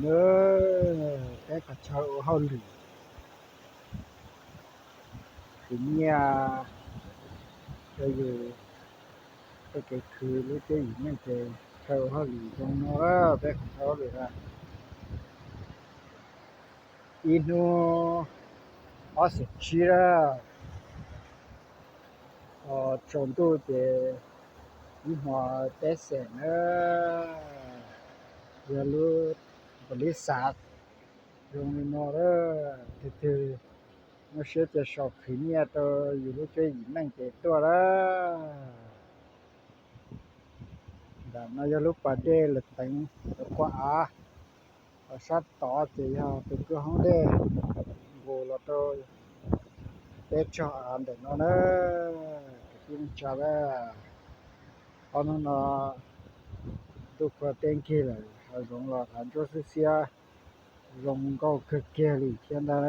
เด้อแต่ก็เช้าเฮาหลีคือเนี่ยก็อยู่ก็คือรู้จักอีกแม่นแต่เช้าเฮาหลีตรงเนาะแต่ก็เช้าเลยนะอีโนосечира 정도 때 이마 때세는 별로 버리사 용이노를 그때 뭐셔 때 쇼크니야 또 이렇게 있는 게 또라 나 요로 빠데 르땡 과 sát tỏ thì từ cái hướng đây ngồi là tôi để cho anh để nó cái cho bé anh nó tôi có tên kia là dùng là anh cho xí dùng câu cực kia thì hiện tại